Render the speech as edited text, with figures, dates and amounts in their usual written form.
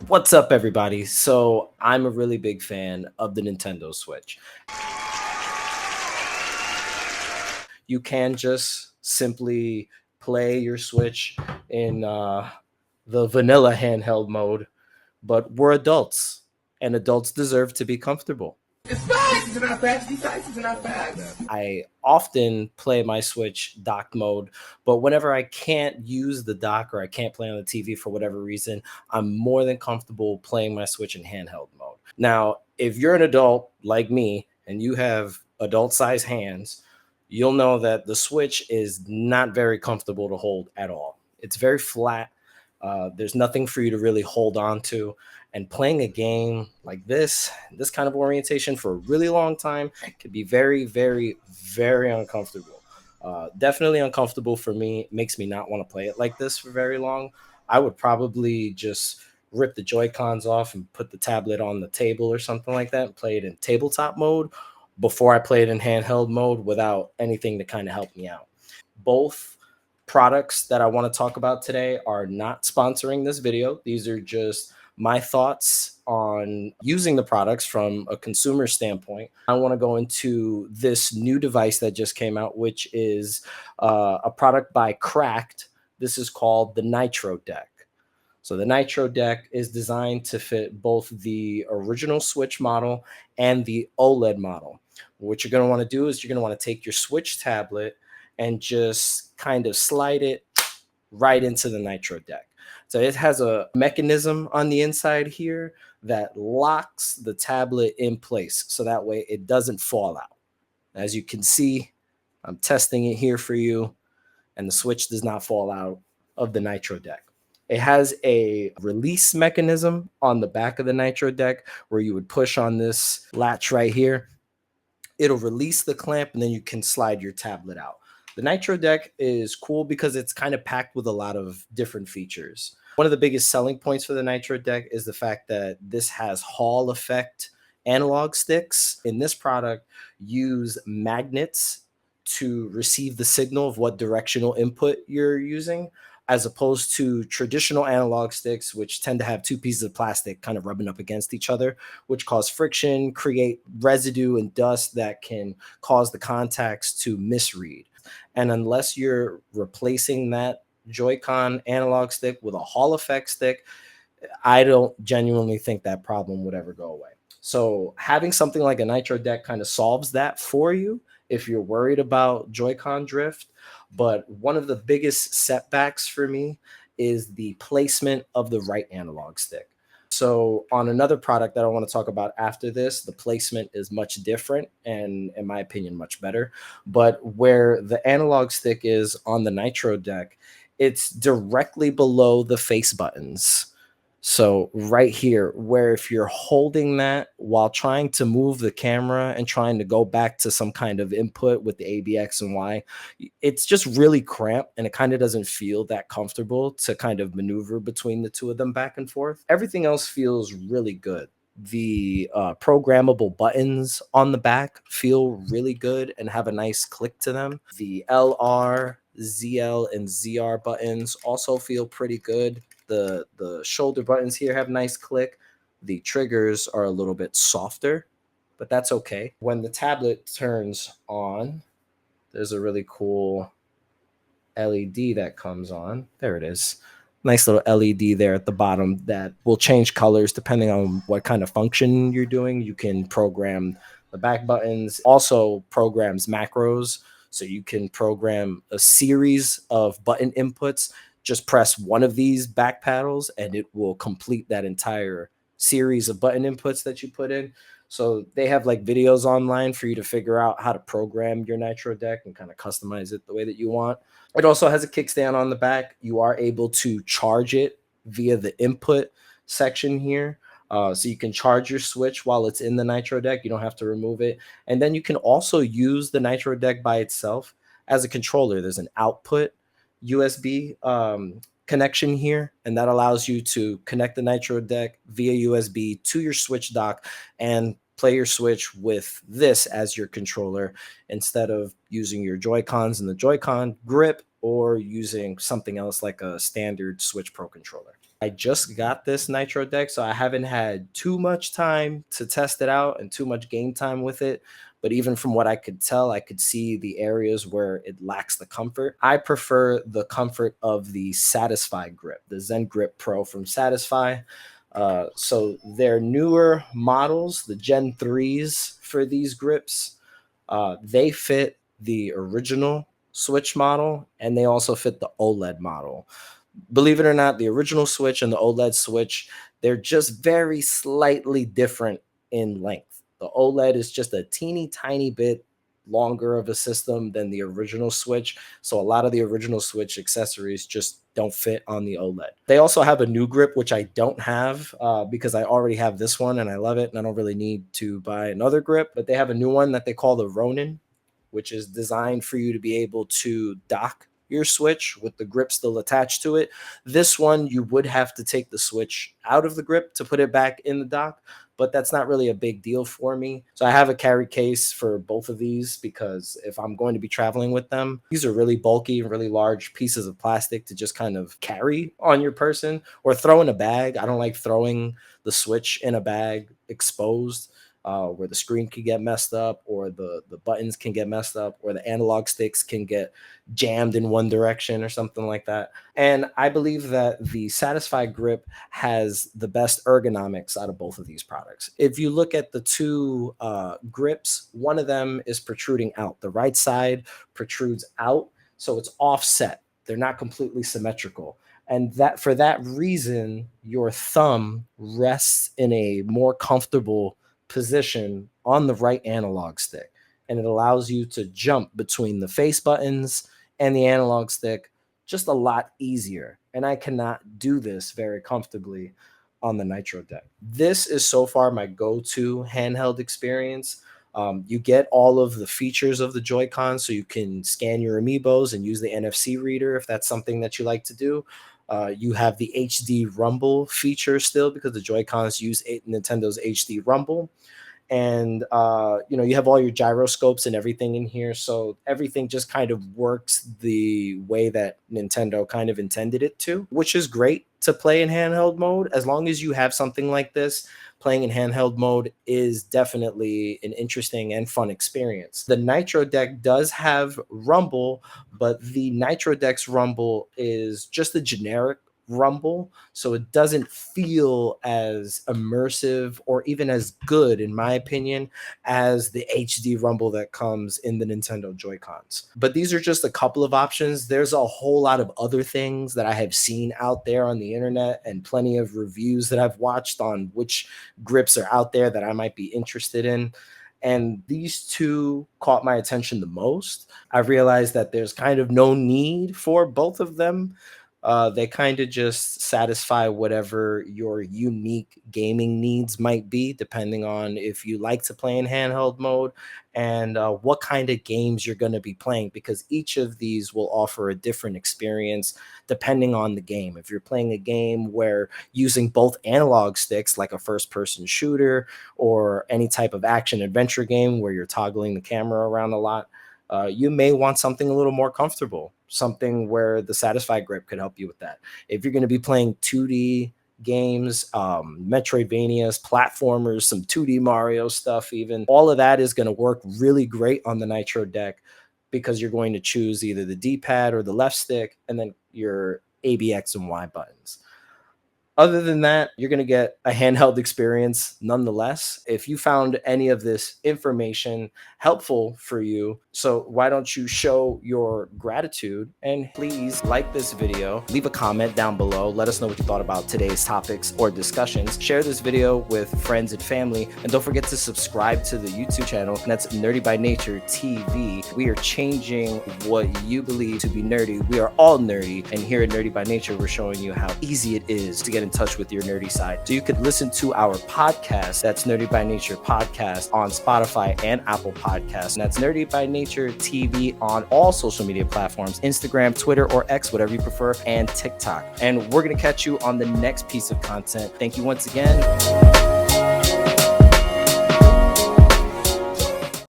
What's up, everybody? So, I'm a really big fan of the Nintendo Switch. You can just simply play your Switch in the vanilla handheld mode, but we're adults, and adults deserve to be comfortable. It's facts. It's not facts. These facts are not facts. I often play my Switch dock mode, but whenever I can't use the dock or I can't play on the TV for whatever reason, I'm more than comfortable playing my Switch in handheld mode. Now, if you're an adult like me and you have adult size hands, you'll know that the Switch is not very comfortable to hold at all. It's very flat. There's nothing for you to really hold on to. And playing a game like this kind of orientation for a really long time can be very, very, very uncomfortable. Definitely uncomfortable for me. It makes me not want to play it like this for very long. I would probably just rip the Joy Cons off and put the tablet on the table or something like that and play it in tabletop mode before I play it in handheld mode without anything to kind of help me out. Both products that I want to talk about today are not sponsoring this video. These are just my thoughts on using the products from a consumer standpoint. I want to go into this new device that just came out, which is a product by Cracked. This is called the Nitro deck. So the Nitro deck is designed to fit both the original Switch model and the OLED model. What you're going to want to do is you're going to want to take your Switch tablet and just kind of slide it right into the Nitro deck. So it has a mechanism on the inside here that locks the tablet in place so that way it doesn't fall out. As you can see, I'm testing it here for you, and the Switch does not fall out of the Nitro deck. It has a release mechanism on the back of the Nitro deck where you would push on this latch right here. It'll release the clamp and then you can slide your tablet out. The Nitro deck is cool because it's kind of packed with a lot of different features. One of the biggest selling points for the Nitro deck is the fact that this has Hall effect analog sticks. In this product, use magnets to receive the signal of what directional input you're using, as opposed to traditional analog sticks, which tend to have two pieces of plastic kind of rubbing up against each other, which cause friction, create residue and dust that can cause the contacts to misread. And unless you're replacing that Joy-Con analog stick with a Hall effect stick, I don't genuinely think that problem would ever go away. So having something like a Nitro deck kind of solves that for you if you're worried about Joy-Con drift. But one of the biggest setbacks for me is the placement of the right analog stick. So on another product that I want to talk about after this, the placement is much different and, in my opinion, much better. But where the analog stick is on the Nitro deck, it's directly below the face buttons. So right here, where if you're holding that while trying to move the camera and trying to go back to some kind of input with the A, B, X, and Y, it's just really cramped and it kind of doesn't feel that comfortable to kind of maneuver between the two of them back and forth. Everything else feels really good. The programmable buttons on the back feel really good and have a nice click to them. The LR, ZL, and ZR buttons also feel pretty good. The shoulder buttons here have nice click. The triggers are a little bit softer, but that's okay. When the tablet turns on, there's a really cool LED that comes on. There it is. Nice little LED there at the bottom that will change colors depending on what kind of function you're doing. You can program the back buttons, also programs macros. So you can program a series of button inputs. Just press one of these back paddles and it will complete that entire series of button inputs that you put in. So they have like videos online for you to figure out how to program your Nitro deck and kind of customize it the way that you want. It also has a kickstand on the back. You are able to charge it via the input section here. So you can charge your Switch while it's in the Nitro deck. You don't have to remove it. And then you can also use the Nitro deck by itself as a controller. There's an output USB connection here, and that allows you to connect the Nitro deck via USB to your Switch dock and play your Switch with this as your controller instead of using your Joy-Cons and the Joy-Con grip or using something else like a standard Switch Pro controller. I just got this Nitro deck, so I haven't had too much time to test it out and too much game time with it. But even from what I could tell, I could see the areas where it lacks the comfort. I prefer the comfort of the Satisfye grip, the ZenGrip Pro from Satisfye. So their newer models, the Gen 3s for these grips, they fit the original Switch model and they also fit the OLED model. Believe it or not, the original Switch and the OLED Switch, they're just very slightly different in length. The OLED is just a teeny tiny bit longer of a system than the original Switch. So a lot of the original Switch accessories just don't fit on the OLED. They also have a new grip, which I don't have because I already have this one and I love it and I don't really need to buy another grip. But they have a new one that they call the Ronin, which is designed for you to be able to dock your Switch with the grip still attached to it. This one, you would have to take the Switch out of the grip to put it back in the dock, but that's not really a big deal for me. So I have a carry case for both of these because if I'm going to be traveling with them, these are really bulky and really large pieces of plastic to just kind of carry on your person or throw in a bag. I don't like throwing the Switch in a bag exposed. Where the screen can get messed up or the buttons can get messed up or the analog sticks can get jammed in one direction or something like that. And I believe that the Satisfye grip has the best ergonomics out of both of these products. If you look at the two grips, one of them is protruding out. The right side protrudes out, so it's offset. They're not completely symmetrical. And that for that reason, your thumb rests in a more comfortable position on the right analog stick, and it allows you to jump between the face buttons and the analog stick just a lot easier. And I cannot do this very comfortably on the Nitro deck. This is so far my go-to handheld experience. You get all of the features of the Joy-Con, so you can scan your amiibos and use the NFC reader if that's something that you like to do. You have the HD Rumble feature still because the Joy-Cons use Nintendo's HD Rumble. And, you have all your gyroscopes and everything in here. So everything just kind of works the way that Nintendo kind of intended it to, which is great to play in handheld mode. As long as you have something like this, playing in handheld mode is definitely an interesting and fun experience. The Nitro deck does have Rumble, but the Nitro deck's Rumble is just a generic Rumble, so it doesn't feel as immersive or even as good, in my opinion, as the HD Rumble that comes in the Nintendo Joy-Cons. But these are just a couple of options. There's a whole lot of other things that I have seen out there on the internet and plenty of reviews that I've watched on which grips are out there that I might be interested in. And these two caught my attention the most. I realized that there's kind of no need for both of them. They kind of just satisfy whatever your unique gaming needs might be, depending on if you like to play in handheld mode and what kind of games you're going to be playing, because each of these will offer a different experience depending on the game. If you're playing a game where using both analog sticks, like a first-person shooter or any type of action adventure game where you're toggling the camera around a lot, you may want something a little more comfortable, something where the Satisfye grip could help you with that. If you're going to be playing 2D games, Metroidvanias, platformers, some 2D Mario stuff even, all of that is going to work really great on the Nitro deck because you're going to choose either the D-pad or the left stick and then your A, B, X, and Y buttons. Other than that, you're going to get a handheld experience nonetheless. If you found any of this information helpful for you, so why don't you show your gratitude and please like this video, leave a comment down below, let us know what you thought about today's topics or discussions, share this video with friends and family, and don't forget to subscribe to the YouTube channel, and that's Nerdy by Nature TV. We are changing what you believe to be nerdy. We are all nerdy, and here at Nerdy by Nature, we're showing you how easy it is to get in touch with your nerdy side. So you could listen to our podcast, that's Nerdy by Nature Podcast, on Spotify and Apple Podcasts. And that's Nerdy by Nature TV on all social media platforms, Instagram, Twitter, or X, whatever you prefer, and TikTok. And we're going to catch you on the next piece of content. Thank you once again.